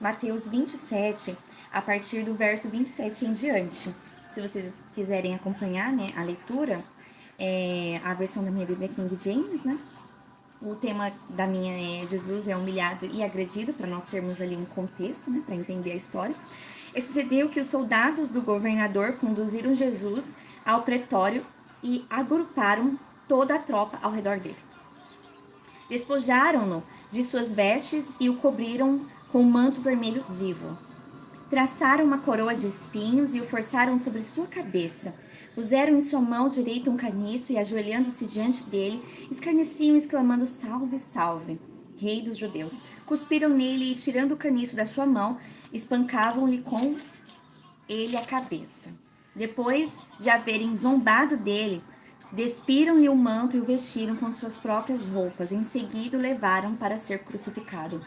Mateus 27, a partir do verso 27 em diante. Se vocês quiserem acompanhar, né, a leitura, a versão da minha Bíblia é King James, né? O tema da minha é Jesus é humilhado e agredido, para nós termos ali um contexto, né, para entender a história. E sucedeu que os soldados do governador conduziram Jesus ao pretório e agruparam toda a tropa ao redor dele. Despojaram-no de suas vestes e o cobriram com um manto vermelho vivo. Traçaram uma coroa de espinhos e o forçaram sobre sua cabeça. Puseram em sua mão direita um caniço e, ajoelhando-se diante dele, escarneciam, exclamando: Salve, salve, Rei dos Judeus. Cuspiram nele e, tirando o caniço da sua mão, espancavam-lhe com ele a cabeça. Depois de haverem zombado dele, despiram-lhe o manto e o vestiram com suas próprias roupas. Em seguida, o levaram para ser crucificado.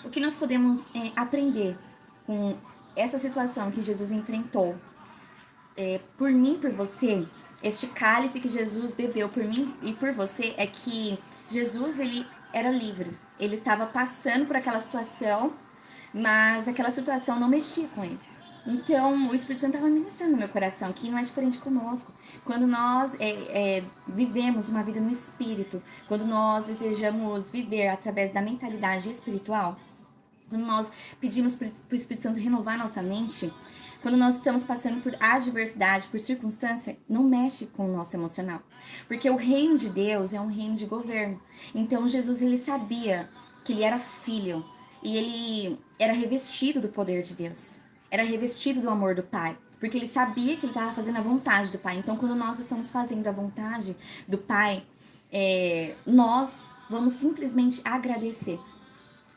O que nós podemos aprender com essa situação que Jesus enfrentou? Por mim e por você, este cálice que Jesus bebeu por mim e por você, é que Jesus, ele era livre. Ele estava passando por aquela situação, mas aquela situação não mexia com ele. Então, o Espírito Santo estava ministrando no meu coração, que não é diferente conosco. Quando nós vivemos uma vida no Espírito, quando nós desejamos viver através da mentalidade espiritual, quando nós pedimos para o Espírito Santo renovar nossa mente, quando nós estamos passando por adversidade, por circunstância, não mexe com o nosso emocional. Porque o reino de Deus é um reino de governo. Então, Jesus, ele sabia que ele era filho e ele era revestido do poder de Deus. Era revestido do amor do Pai. Porque ele sabia que ele estava fazendo a vontade do Pai. Então, quando nós estamos fazendo a vontade do Pai, nós vamos simplesmente agradecer.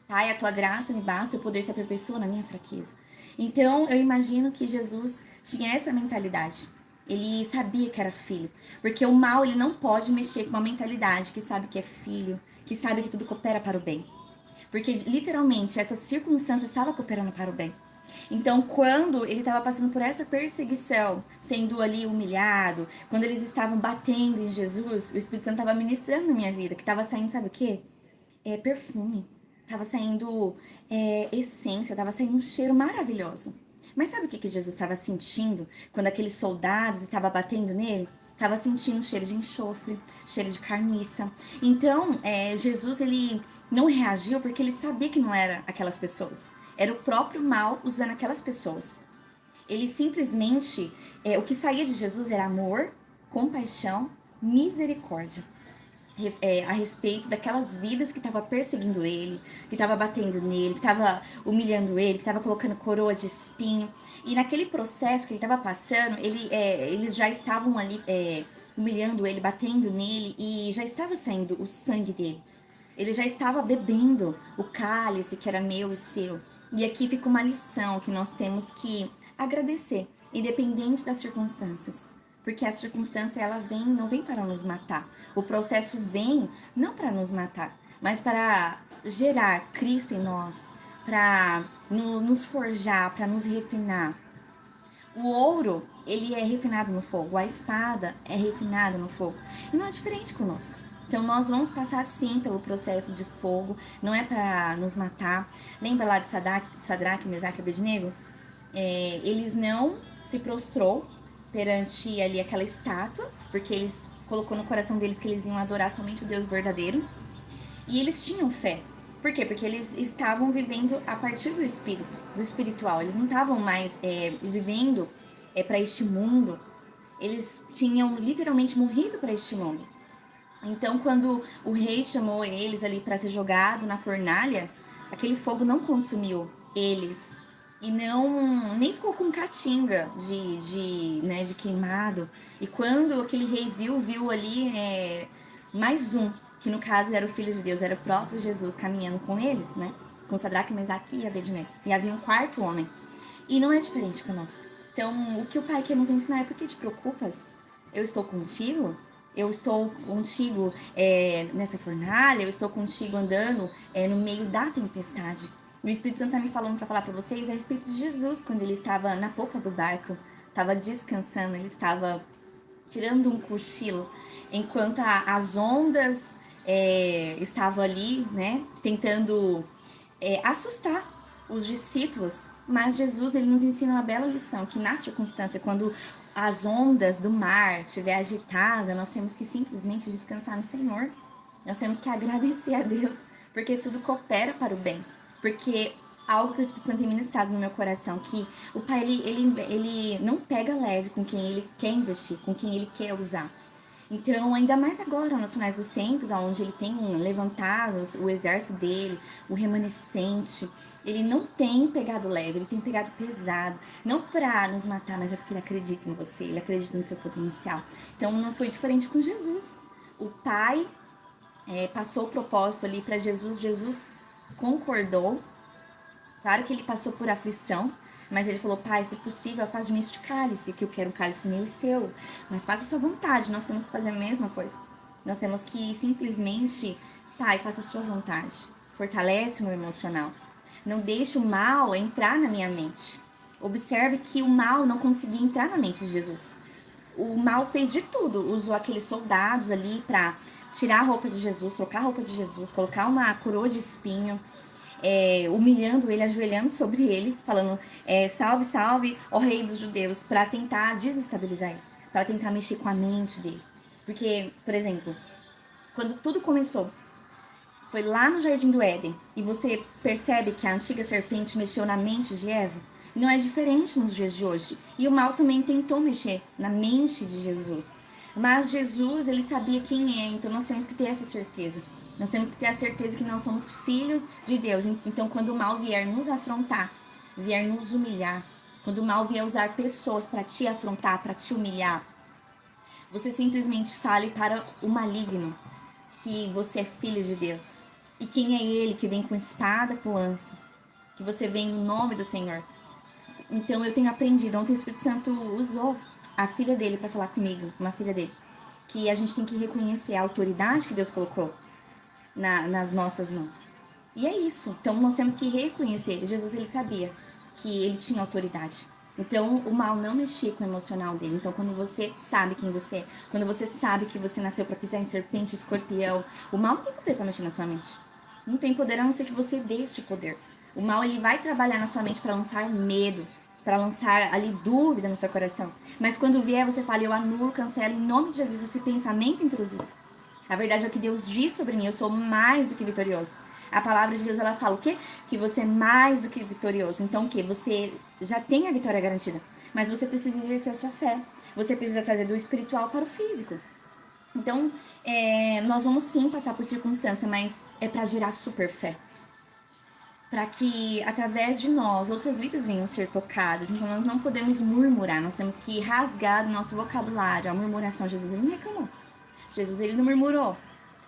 Pai, a tua graça me basta, o poder se aperfeiçoa na minha fraqueza. Então, eu imagino que Jesus tinha essa mentalidade. Ele sabia que era filho. Porque o mal, ele não pode mexer com uma mentalidade que sabe que é filho, que sabe que tudo coopera para o bem. Porque, literalmente, essa circunstância estava cooperando para o bem. Então, quando ele estava passando por essa perseguição, sendo ali humilhado, quando eles estavam batendo em Jesus, o Espírito Santo estava ministrando na minha vida, que estava saindo, sabe o quê? Perfume. Tava saindo essência, tava saindo um cheiro maravilhoso. Mas sabe o que Jesus estava sentindo quando aqueles soldados estavam batendo nele? Tava sentindo um cheiro de enxofre, cheiro de carniça. Então, Jesus, ele não reagiu porque ele sabia que não era aquelas pessoas. Era o próprio mal usando aquelas pessoas. Ele simplesmente, o que saía de Jesus era amor, compaixão, misericórdia. A respeito daquelas vidas que estavam perseguindo ele, que estava batendo nele, que estava humilhando ele, que estava colocando coroa de espinho. E naquele processo que ele estava passando, eles já estavam ali humilhando ele, batendo nele, e já estava saindo o sangue dele. Ele já estava bebendo o cálice que era meu e seu. E aqui fica uma lição que nós temos que agradecer, independente das circunstâncias. Porque a circunstância, ela não vem para nos matar. O processo vem não para nos matar, mas para gerar Cristo em nós, para nos forjar, para nos refinar. O ouro, ele é refinado no fogo, a espada é refinada no fogo. E não é diferente conosco. Então, nós vamos passar, sim, pelo processo de fogo, não é para nos matar. Lembra lá de Sadraque, Mesaque e Abednego? Eles não se prostrou perante ali aquela estátua, porque eles colocou no coração deles que eles iam adorar somente o Deus verdadeiro. E eles tinham fé. Por quê? Porque eles estavam vivendo a partir do espírito, do espiritual. Eles não estavam mais vivendo para este mundo. Eles tinham literalmente morrido para este mundo. Então, quando o rei chamou eles ali para ser jogado na fornalha, aquele fogo não consumiu eles. E nem ficou com catinga de queimado. E quando aquele rei viu ali mais um, que no caso era o Filho de Deus, era o próprio Jesus caminhando com eles, né? Com Sadraque, Mesaque e Abednego. E havia um quarto homem. E não é diferente conosco. Então, o que o Pai quer nos ensinar é: por que te preocupas? Eu estou contigo? Eu estou contigo nessa fornalha? Eu estou contigo andando no meio da tempestade? O Espírito Santo está me falando para falar para vocês a respeito de Jesus, quando ele estava na popa do barco, estava descansando, ele estava tirando um cochilo, enquanto as ondas estavam ali, né, tentando assustar os discípulos, mas Jesus ele nos ensina uma bela lição, que na circunstância, quando as ondas do mar estiver agitada, nós temos que simplesmente descansar no Senhor. Nós temos que agradecer a Deus, porque tudo coopera para o bem. Porque algo que o Espírito Santo tem ministrado no meu coração, que o Pai, ele não pega leve com quem ele quer investir, com quem ele quer usar. Então, ainda mais agora, nos finais dos tempos, onde ele tem levantado o exército dele, o remanescente, ele não tem pegado leve, ele tem pegado pesado. Não pra nos matar, mas é porque ele acredita em você, ele acredita no seu potencial. Então, não foi diferente com Jesus. O Pai passou o propósito ali para Jesus, Jesus concordou. Claro que ele passou por aflição, mas ele falou: Pai, se possível, faz de mim este cálice, que eu quero um cálice meu e seu. Mas faça a sua vontade, nós temos que fazer a mesma coisa. Nós temos que simplesmente, Pai, faça a sua vontade. Fortalece o meu emocional. Não deixe o mal entrar na minha mente. Observe que o mal não conseguia entrar na mente de Jesus. O mal fez de tudo. Usou aqueles soldados ali pra tirar a roupa de Jesus, trocar a roupa de Jesus, colocar uma coroa de espinho. Humilhando ele, ajoelhando sobre ele, falando: salve, salve, ó rei dos judeus, para tentar desestabilizar ele, para tentar mexer com a mente dele. Porque, por exemplo, quando tudo começou, foi lá no Jardim do Éden, e você percebe que a antiga serpente mexeu na mente de Eva, e não é diferente nos dias de hoje. E o mal também tentou mexer na mente de Jesus. Mas Jesus, ele sabia quem é, então nós temos que ter essa certeza. Nós temos que ter a certeza que nós somos filhos de Deus. Então, quando o mal vier nos afrontar, vier nos humilhar, quando o mal vier usar pessoas para te afrontar, para te humilhar, você simplesmente fale para o maligno que você é filho de Deus. E quem é ele que vem com espada, com lança? Que você vem no nome do Senhor. Então eu tenho aprendido, ontem o Espírito Santo usou a filha dele para falar comigo, uma filha dele, que a gente tem que reconhecer a autoridade que Deus colocou nas nossas mãos. E é isso. Então nós temos que reconhecer. Jesus, ele sabia que ele tinha autoridade. Então o mal não mexia com o emocional dele. Então quando você sabe quem você é, quando você sabe que você nasceu para pisar em serpente, escorpião, o mal não tem poder para mexer na sua mente. Não tem poder a não ser que você dê este poder. O mal, ele vai trabalhar na sua mente para lançar medo, para lançar ali dúvida no seu coração. Mas quando vier, você fala: eu anulo, cancelo em nome de Jesus esse pensamento intrusivo. A verdade é o que Deus diz sobre mim: eu sou mais do que vitorioso. A palavra de Deus, ela fala o quê? Que você é mais do que vitorioso. Então o quê? Você já tem a vitória garantida. Mas você precisa exercer a sua fé. Você precisa trazer do espiritual para o físico. Então, nós vamos sim passar por circunstância, mas é para gerar super fé. Para que, através de nós, outras vidas venham a ser tocadas. Então, nós não podemos murmurar. Nós temos que rasgar do nosso vocabulário a murmuração. Jesus, ele não reclamou. Jesus, ele não murmurou.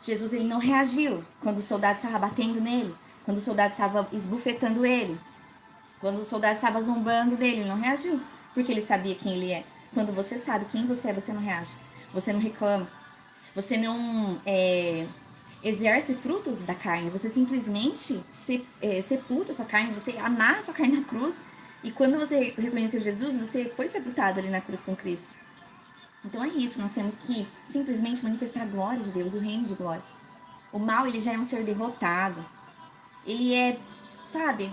Jesus, ele não reagiu quando o soldado estava batendo nele, quando o soldado estava esbufetando ele, quando o soldado estava zombando dele, ele não reagiu, porque ele sabia quem ele é. Quando você sabe quem você é, você não reage, você não reclama, você não exerce frutos da carne, você simplesmente sepulta a sua carne, você amarra a sua carne na cruz, e quando você reconheceu Jesus, você foi sepultado ali na cruz com Cristo. Então é isso, nós temos que simplesmente manifestar a glória de Deus, o reino de glória. O mal, ele já é um ser derrotado. Ele é, sabe,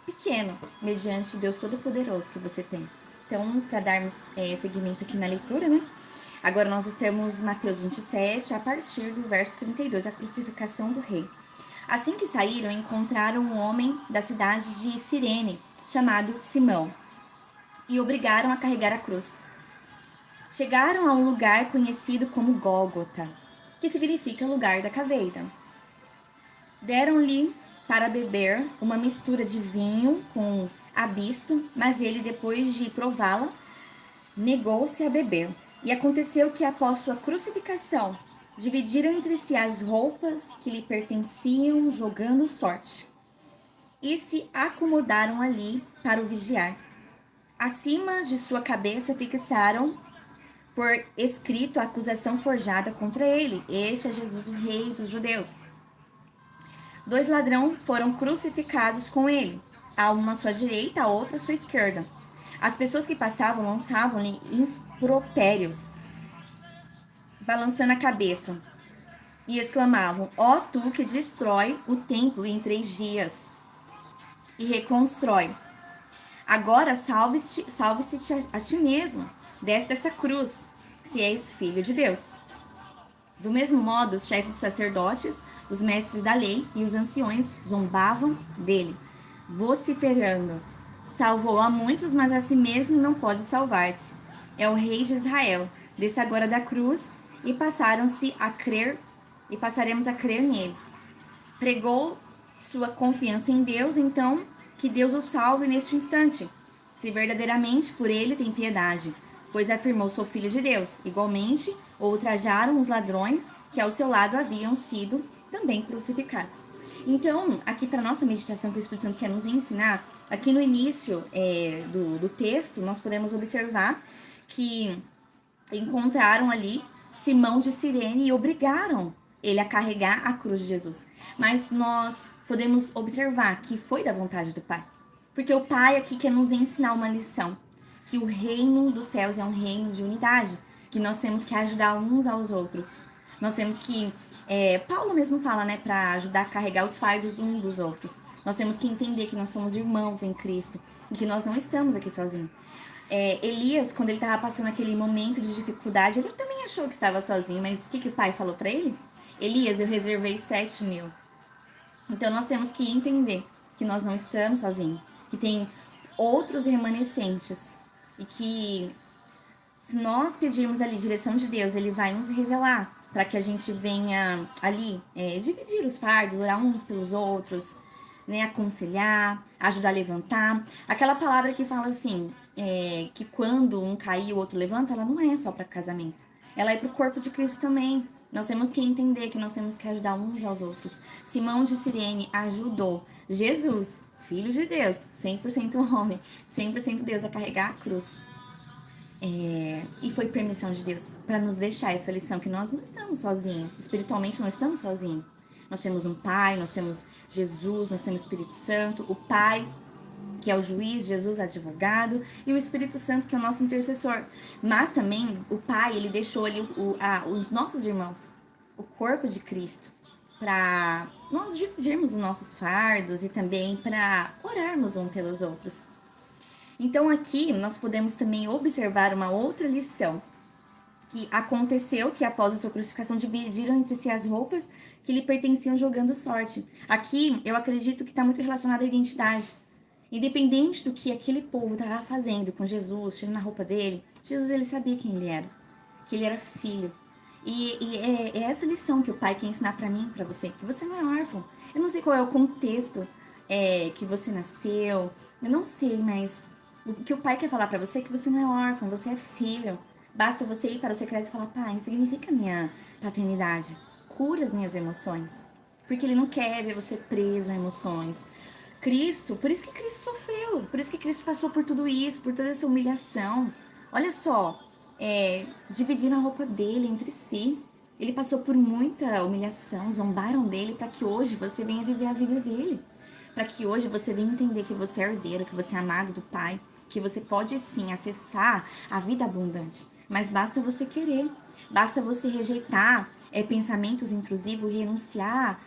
pequeno, mediante o Deus Todo-Poderoso que você tem. Então, para darmos seguimento aqui na leitura, né? Agora nós estamos em Mateus 27, a partir do verso 32, a crucificação do rei. Assim que saíram, encontraram um homem da cidade de Cirene, chamado Simão, e obrigaram a carregar a cruz. Chegaram a um lugar conhecido como Gólgota, que significa lugar da caveira. Deram-lhe para beber uma mistura de vinho com abisto, mas ele, depois de prová-la, negou-se a beber. E aconteceu que, após sua crucificação, dividiram entre si as roupas que lhe pertenciam, jogando sorte, e se acomodaram ali para o vigiar. Acima de sua cabeça fixaram por escrito a acusação forjada contra ele: este é Jesus, o rei dos judeus. 2 ladrões foram crucificados com ele, a uma à sua direita, a outra à sua esquerda. As pessoas que passavam lançavam-lhe impropérios, balançando a cabeça, e exclamavam: ó tu que destrói o templo em 3 dias, e reconstrói. Agora salve-se a ti mesmo, desce dessa cruz, se és filho de Deus. Do mesmo modo, os chefes dos sacerdotes, os mestres da lei e os anciões zombavam dele, vociferando: salvou a muitos, mas a si mesmo não pode salvar-se. É o rei de Israel. Desça agora da cruz e passaremos a crer nele. Pregou sua confiança em Deus, então que Deus o salve neste instante, se verdadeiramente por ele tem piedade, pois afirmou sou filho de Deus. Igualmente, ultrajaram os ladrões que ao seu lado haviam sido também crucificados. Então, aqui para nossa meditação que o Espírito Santo quer nos ensinar, aqui no início do texto, nós podemos observar que encontraram ali Simão de Cirene e obrigaram ele a carregar a cruz de Jesus. Mas nós podemos observar que foi da vontade do Pai. Porque o Pai aqui quer nos ensinar uma lição. Que o reino dos céus é um reino de unidade. Que nós temos que ajudar uns aos outros. Nós temos que... Paulo mesmo fala, né? Para ajudar a carregar os fardos uns dos outros. Nós temos que entender que nós somos irmãos em Cristo. E que nós não estamos aqui sozinhos. Elias, quando ele estava passando aquele momento de dificuldade, ele também achou que estava sozinho. Mas o que o Pai falou para ele? Elias, eu reservei 7.000. Então, nós temos que entender que nós não estamos sozinhos. Que tem outros remanescentes. E que, se nós pedirmos ali direção de Deus, Ele vai nos revelar. Para que a gente venha ali dividir os fardos, orar uns pelos outros, né, aconselhar, ajudar a levantar. Aquela palavra que fala assim, que quando um cair, o outro levanta, ela não é só para casamento. Ela é para o corpo de Cristo também. Nós temos que entender que nós temos que ajudar uns aos outros. Simão de Cirene ajudou Jesus, filho de Deus, 100% homem, 100% Deus, a carregar a cruz. E foi permissão de Deus para nos deixar essa lição, que nós não estamos sozinhos. Espiritualmente não estamos sozinhos. Nós temos um Pai, nós temos Jesus, nós temos o Espírito Santo. O Pai, que é o juiz, Jesus, advogado, e o Espírito Santo, que é o nosso intercessor. Mas também o Pai, ele deixou ali os nossos irmãos, o corpo de Cristo, para nós dividirmos os nossos fardos e também para orarmos uns pelos outros. Então aqui nós podemos também observar uma outra lição, que aconteceu que após a sua crucificação dividiram entre si as roupas que lhe pertenciam jogando sorte. Aqui eu acredito que está muito relacionado à identidade. Independente do que aquele povo estava fazendo com Jesus, tirando a roupa dele, Jesus ele sabia quem ele era, que ele era filho. E é essa lição que o Pai quer ensinar para mim, para você, que você não é órfão. Eu não sei qual é o contexto que você nasceu, eu não sei, mas o que o Pai quer falar para você é que você não é órfão, você é filho. Basta você ir para o secreto e falar: Pai, significa minha paternidade, cura as minhas emoções. Porque Ele não quer ver você preso a emoções. Cristo, por isso que Cristo sofreu, por isso que Cristo passou por tudo isso, por toda essa humilhação. Olha só, dividiram a roupa dele entre si. Ele passou por muita humilhação, zombaram dele para que hoje você venha viver a vida dele. Para que hoje você venha entender que você é herdeiro, que você é amado do Pai, que você pode sim acessar a vida abundante. Mas basta você querer, basta você rejeitar pensamentos intrusivos e renunciar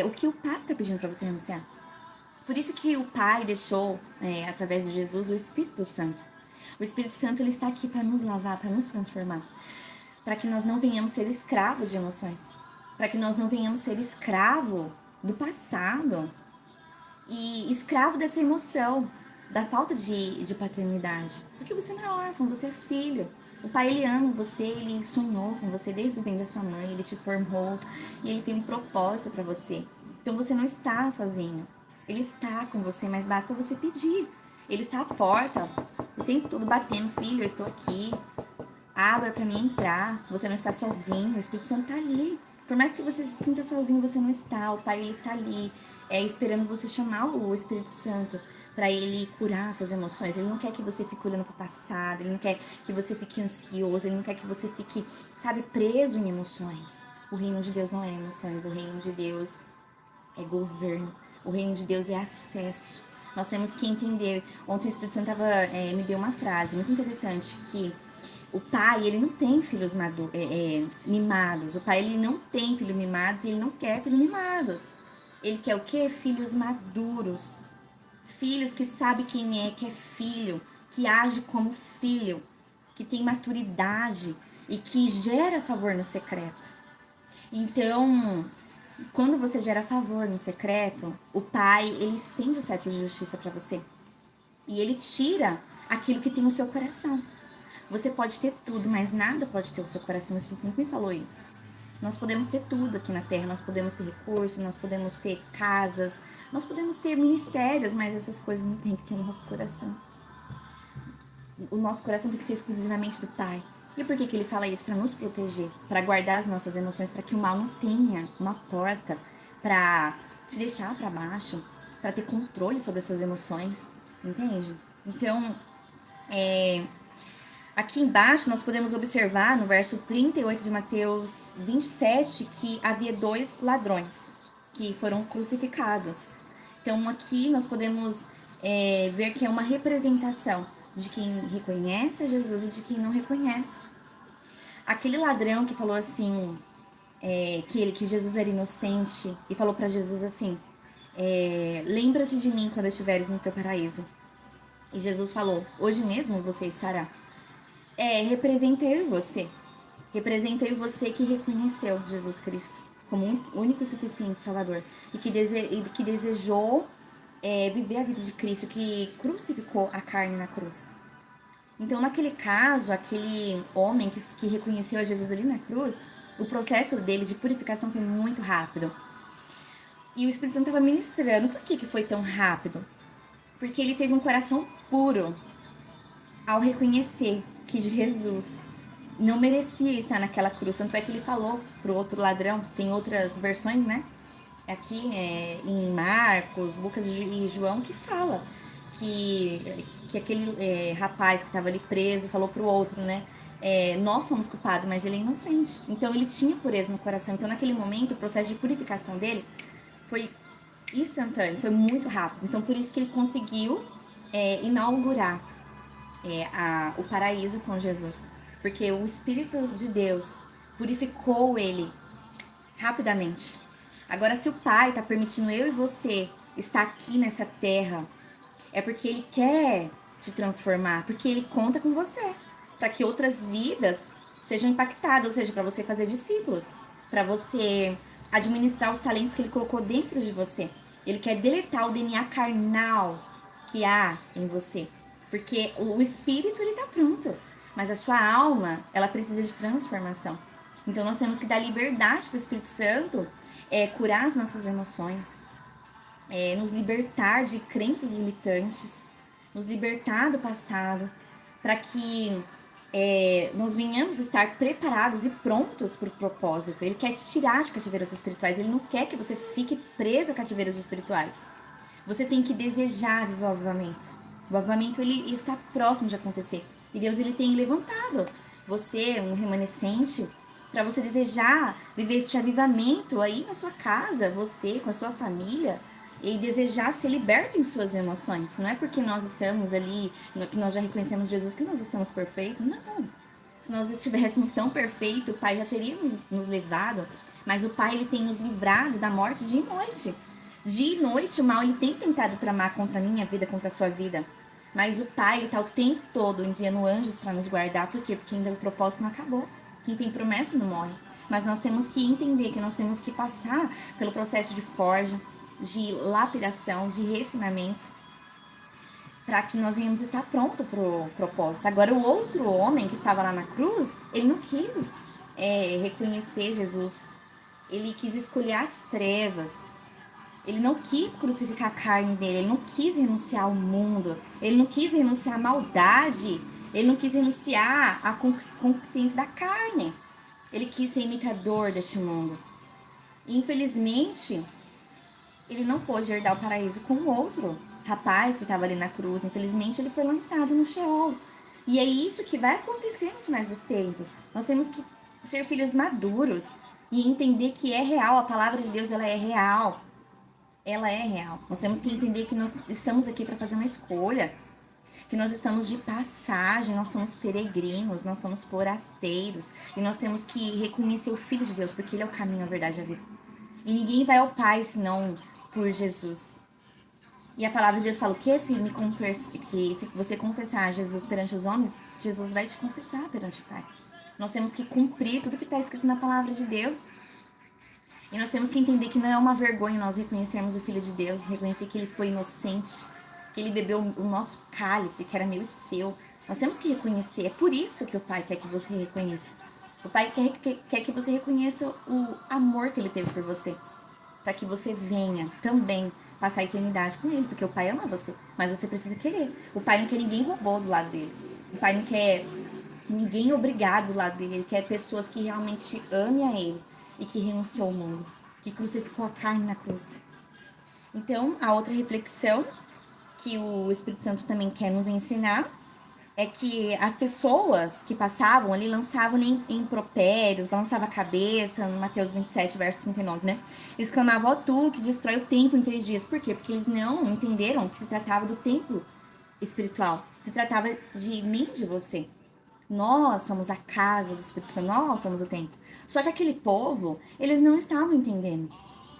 o que o Pai está pedindo para você renunciar. Por isso que o Pai deixou, através de Jesus, o Espírito Santo. O Espírito Santo ele está aqui para nos lavar, para nos transformar. Para que nós não venhamos ser escravos de emoções. Para que nós não venhamos ser escravo do passado. E escravo dessa emoção, da falta de paternidade. Porque você não é órfão, você é filho. O Pai, ele ama você, ele sonhou com você desde o ventre da sua mãe, ele te formou e ele tem um propósito para você. Então você não está sozinho. Ele está com você, mas basta você pedir. Ele está à porta, o tempo todo batendo: filho, eu estou aqui. Abra para mim entrar. Você não está sozinho, o Espírito Santo está ali. Por mais que você se sinta sozinho, você não está. O Pai, ele está ali, esperando você chamar o Espírito Santo para ele curar suas emoções. Ele não quer que você fique olhando para o passado, ele não quer que você fique ansioso, ele não quer que você fique, preso em emoções. O reino de Deus não é emoções, o reino de Deus é governo. O reino de Deus é acesso. Nós temos que entender. Ontem o Espírito Santo me deu uma frase muito interessante, que o Pai, ele não tem filhos mimados. O Pai, ele não tem filhos mimados e ele não quer filhos mimados. Ele quer o quê? Filhos maduros. Filhos que sabe quem é, que é filho, que age como filho, que tem maturidade e que gera favor no secreto. Então, quando você gera favor no secreto, o pai, ele estende o cetro de justiça para você. E ele tira aquilo que tem no seu coração. Você pode ter tudo, mas nada pode ter o seu coração. O Espírito Santo me falou isso. Nós podemos ter tudo aqui na Terra, nós podemos ter recursos, nós podemos ter casas, nós podemos ter ministérios, mas essas coisas não tem que ter no nosso coração. O nosso coração tem que ser exclusivamente do Pai. E por que ele fala isso? Para nos proteger, para guardar as nossas emoções, para que o mal não tenha uma porta para te deixar para baixo, para ter controle sobre as suas emoções, entende? Então, aqui embaixo nós podemos observar no verso 38 de Mateus 27 que havia 2 ladrões que foram crucificados. Então aqui nós podemos ver que é uma representação de quem reconhece a Jesus e de quem não reconhece. Aquele ladrão que falou assim, que Jesus era inocente e falou para Jesus assim, lembra-te de mim quando estiveres no teu paraíso. E Jesus falou, hoje mesmo você estará. Representa eu e você. Representa eu e você que reconheceu Jesus Cristo como único e suficiente Salvador. E que desejou viver a vida de Cristo, que crucificou a carne na cruz. Então, naquele caso, aquele homem que reconheceu a Jesus ali na cruz, o processo dele de purificação foi muito rápido. E o Espírito Santo estava ministrando. Por que foi tão rápido? Porque ele teve um coração puro ao reconhecer que Jesus não merecia estar naquela cruz. Tanto é que ele falou pro outro ladrão, tem outras versões, né? Aqui em Marcos, Lucas e João, que fala que aquele rapaz que estava ali preso falou pro outro, né? Nós somos culpados, mas ele é inocente. Então ele tinha pureza no coração. Então naquele momento o processo de purificação dele foi instantâneo, foi muito rápido. Então por isso que ele conseguiu inaugurar o paraíso com Jesus. Porque o Espírito de Deus purificou ele rapidamente. Agora, se o Pai está permitindo eu e você estar aqui nessa terra, é porque Ele quer te transformar, porque Ele conta com você, para que outras vidas sejam impactadas, ou seja, para você fazer discípulos, para você administrar os talentos que Ele colocou dentro de você. Ele quer deletar o DNA carnal que há em você, porque o espírito ele está pronto, mas a sua alma ela precisa de transformação. Então nós temos que dar liberdade para o Espírito Santo curar as nossas emoções, nos libertar de crenças limitantes, nos libertar do passado, para que nós venhamos estar preparados e prontos para o propósito. Ele quer te tirar de cativeiros espirituais, ele não quer que você fique preso a cativeiros espirituais. Você tem que desejar viver o avivamento. O avivamento ele está próximo de acontecer. E Deus ele tem levantado você, um remanescente, para você desejar viver esse avivamento aí na sua casa, você com a sua família, e desejar ser liberto em suas emoções. Não é porque nós estamos ali, que nós já reconhecemos Jesus, que nós estamos perfeitos. Não. Se nós estivéssemos tão perfeitos, o Pai já teria nos levado. Mas o Pai ele tem nos livrado da morte dia e noite. Dia e noite o mal ele tem tentado tramar contra a minha vida, contra a sua vida. Mas o Pai ele está o tempo todo enviando anjos para nos guardar. Por quê? Porque ainda o propósito não acabou. Quem tem promessa não morre. Mas nós temos que entender que nós temos que passar pelo processo de forja, de lapidação, de refinamento, para que nós venhamos estar pronto para o propósito. Agora, o outro homem que estava lá na cruz, ele não quis reconhecer Jesus. Ele quis escolher as trevas. Ele não quis crucificar a carne dele. Ele não quis renunciar ao mundo. Ele não quis renunciar à maldade. Ele não quis renunciar à consciência da carne. Ele quis ser imitador deste mundo. E, infelizmente, ele não pôde herdar o paraíso com o outro rapaz que estava ali na cruz. Infelizmente, ele foi lançado no Sheol. E é isso que vai acontecer nos finais dos tempos. Nós temos que ser filhos maduros e entender que é real. A palavra de Deus, ela é real. Ela é real. Nós temos que entender que nós estamos aqui para fazer uma escolha. Que nós estamos de passagem, nós somos peregrinos, nós somos forasteiros. E nós temos que reconhecer o Filho de Deus, porque Ele é o caminho, a verdade e a vida. E ninguém vai ao Pai senão por Jesus. E a palavra de Deus fala o quê? Se você confessar Jesus perante os homens, Jesus vai te confessar perante o Pai. Nós temos que cumprir tudo que está escrito na palavra de Deus. E nós temos que entender que não é uma vergonha nós reconhecermos o Filho de Deus, reconhecer que ele foi inocente, que ele bebeu o nosso cálice, que era meu e seu. Nós temos que reconhecer. É por isso que o Pai quer que você reconheça. O Pai quer que você reconheça o amor que ele teve por você. Para que você venha também passar a eternidade com ele. Porque o Pai ama você, mas você precisa querer. O Pai não quer ninguém robô do lado dele. O Pai não quer ninguém obrigado do lado dele. Ele quer pessoas que realmente amem a ele e que renunciou ao mundo, que crucificou a carne na cruz. Então, a outra reflexão que o Espírito Santo também quer nos ensinar é que as pessoas que passavam ali lançavam em impropérios, balançavam a cabeça, no Mateus 27, verso 39, né? Exclamavam, ó tu que destrói o templo em 3 dias. Por quê? Porque eles não entenderam que se tratava do templo espiritual. Se tratava de mim, de você. Nós somos a casa do Espírito Santo, nós somos o templo. Só que aquele povo, eles não estavam entendendo.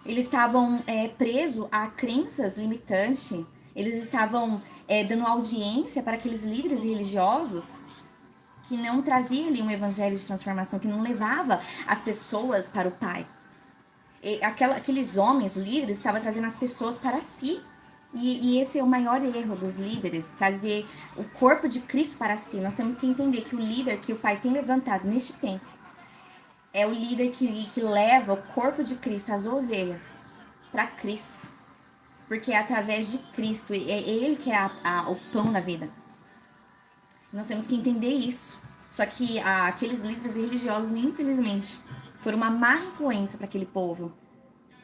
Eles estavam presos a crenças limitantes. Eles estavam dando audiência para aqueles líderes religiosos que não traziam ali um evangelho de transformação, que não levava as pessoas para o Pai. Aqueles homens líderes estavam trazendo as pessoas para si. E esse é o maior erro dos líderes, trazer o corpo de Cristo para si. Nós temos que entender que o líder que o Pai tem levantado neste tempo é o líder que leva o corpo de Cristo, as ovelhas, para Cristo. Porque é através de Cristo, é Ele que é o pão da vida. Nós temos que entender isso. Só que aqueles líderes religiosos, infelizmente, foram uma má influência para aquele povo.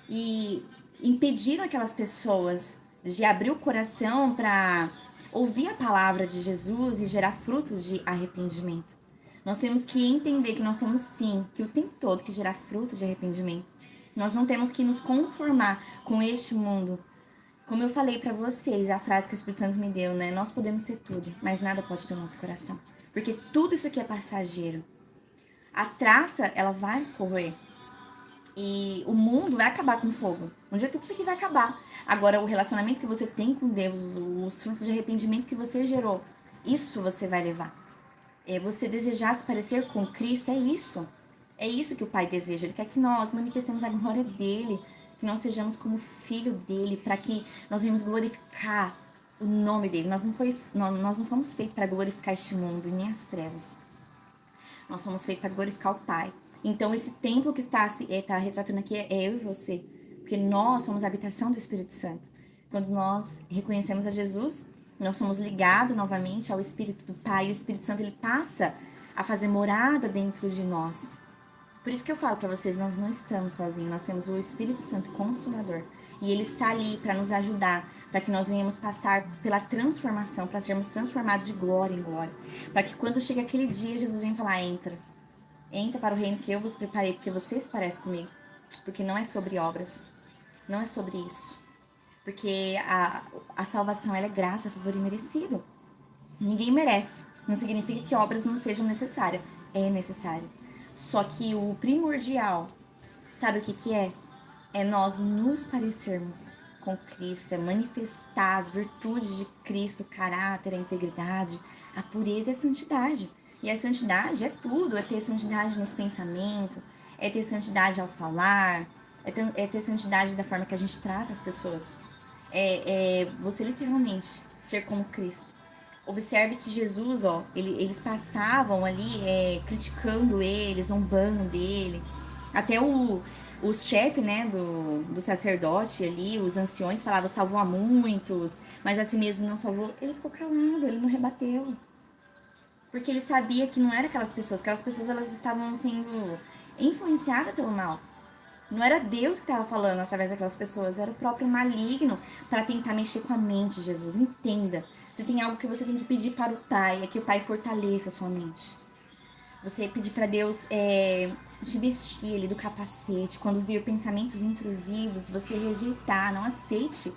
E impediram aquelas pessoas de abrir o coração para ouvir a palavra de Jesus e gerar fruto de arrependimento. Nós temos que entender que nós temos sim, que o tempo todo que gerar fruto de arrependimento. Nós não temos que nos conformar com este mundo. Como eu falei para vocês, a frase que o Espírito Santo me deu, né? Nós podemos ter tudo, mas nada pode ter o nosso coração. Porque tudo isso aqui é passageiro. A traça, ela vai correr. E o mundo vai acabar com fogo. Um dia tudo isso aqui vai acabar. Agora, o relacionamento que você tem com Deus, os frutos de arrependimento que você gerou, isso você vai levar. Você desejar se parecer com Cristo, é isso. É isso que o Pai deseja. Ele quer que nós manifestemos a glória dele, que nós sejamos como filho dele, para que nós venhamos glorificar o nome dele. Nós não fomos feitos para glorificar este mundo, nem as trevas. Nós fomos feitos para glorificar o Pai. Então, esse templo que está retratando aqui é eu e você. Porque nós somos a habitação do Espírito Santo. Quando nós reconhecemos a Jesus, nós somos ligados novamente ao Espírito do Pai. E o Espírito Santo, ele passa a fazer morada dentro de nós. Por isso que eu falo para vocês, nós não estamos sozinhos. Nós temos o Espírito Santo Consolador. E ele está ali para nos ajudar, para que nós venhamos passar pela transformação, para sermos transformados de glória em glória. Para que quando chega aquele dia, Jesus venha falar, entra para o reino que eu vos preparei, porque vocês parecem comigo. Porque não é sobre obras, não é sobre isso. Porque a salvação, ela é graça, favor e merecido. Ninguém merece. Não significa que obras não sejam necessárias. É necessário. Só que o primordial, sabe o que é? É nós nos parecermos com Cristo, é manifestar as virtudes de Cristo, o caráter, a integridade, a pureza e a santidade. E a santidade é tudo, é ter santidade nos pensamentos, é ter santidade ao falar, é ter santidade da forma que a gente trata as pessoas. É você literalmente ser como Cristo. Observe que Jesus, eles passavam ali criticando ele, zombando dele. Até os chefes, né, do sacerdote ali, os anciões, falavam, salvou a muitos, mas a si mesmo não salvou. Ele ficou calado, ele não rebateu. Porque ele sabia que não eram aquelas pessoas elas estavam sendo influenciadas pelo mal. Não era Deus que estava falando através daquelas pessoas, era o próprio maligno para tentar mexer com a mente de Jesus. Entenda, se tem algo que você tem que pedir para o Pai, é que o Pai fortaleça a sua mente. Você pedir para Deus te vestir ali do capacete. Quando vir pensamentos intrusivos, você rejeitar, não aceite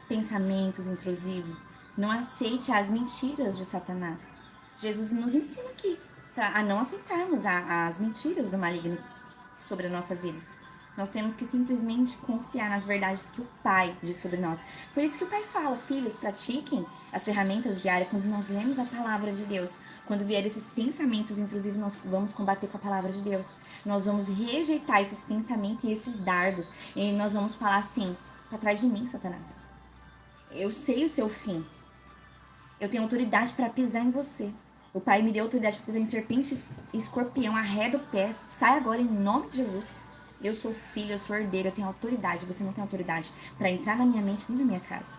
pensamentos intrusivos. Não aceite as mentiras de Satanás. Jesus nos ensina aqui a não aceitarmos as mentiras do maligno sobre a nossa vida. Nós temos que simplesmente confiar nas verdades que o Pai diz sobre nós. Por isso que o Pai fala, filhos, pratiquem as ferramentas diárias quando nós lemos a palavra de Deus. Quando vier esses pensamentos intrusivos, nós vamos combater com a palavra de Deus. Nós vamos rejeitar esses pensamentos e esses dardos. E nós vamos falar assim, para trás de mim, Satanás. Eu sei o seu fim. Eu tenho autoridade para pisar em você. O Pai me deu autoridade para pisar em serpente e escorpião, arreda o pé. Sai agora em nome de Jesus. Eu sou filho, eu sou herdeiro, eu tenho autoridade. Você não tem autoridade para entrar na minha mente nem na minha casa.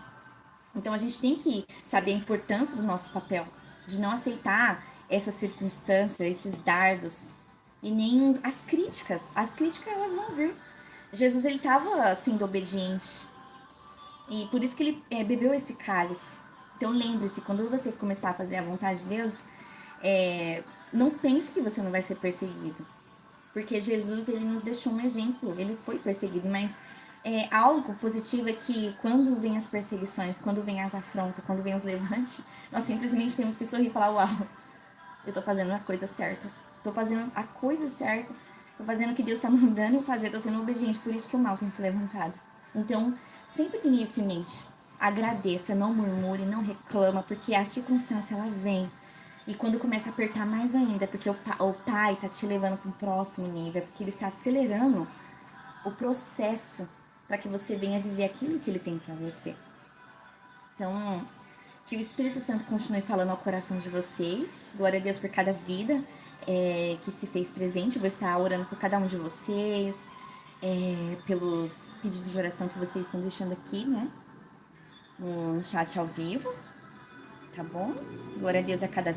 Então a gente tem que saber a importância do nosso papel, de não aceitar essas circunstâncias, esses dardos e nem as críticas. As críticas elas vão vir. Jesus ele estava sendo obediente e por isso que ele bebeu esse cálice. Então lembre-se, quando você começar a fazer a vontade de Deus, não pense que você não vai ser perseguido. Porque Jesus, ele nos deixou um exemplo, ele foi perseguido, mas algo positivo é que quando vem as perseguições, quando vem as afrontas, quando vem os levantes, nós simplesmente temos que sorrir e falar, uau, eu tô fazendo a coisa certa, tô fazendo a coisa certa, tô fazendo o que Deus tá mandando eu fazer, tô sendo obediente, por isso que o mal tem se levantado. Então, sempre tenha isso em mente. Agradeça, não murmure, não reclama, porque a circunstância, ela vem. E quando começa a apertar mais ainda, porque o pai tá te levando para um próximo nível, porque ele está acelerando o processo para que você venha viver aquilo que ele tem para você. Então, que o Espírito Santo continue falando ao coração de vocês. Glória a Deus por cada vida que se fez presente. Eu vou estar orando por cada um de vocês, pelos pedidos de oração que vocês estão deixando aqui, né? No chat ao vivo. Tá bom? Glória a Deus a cada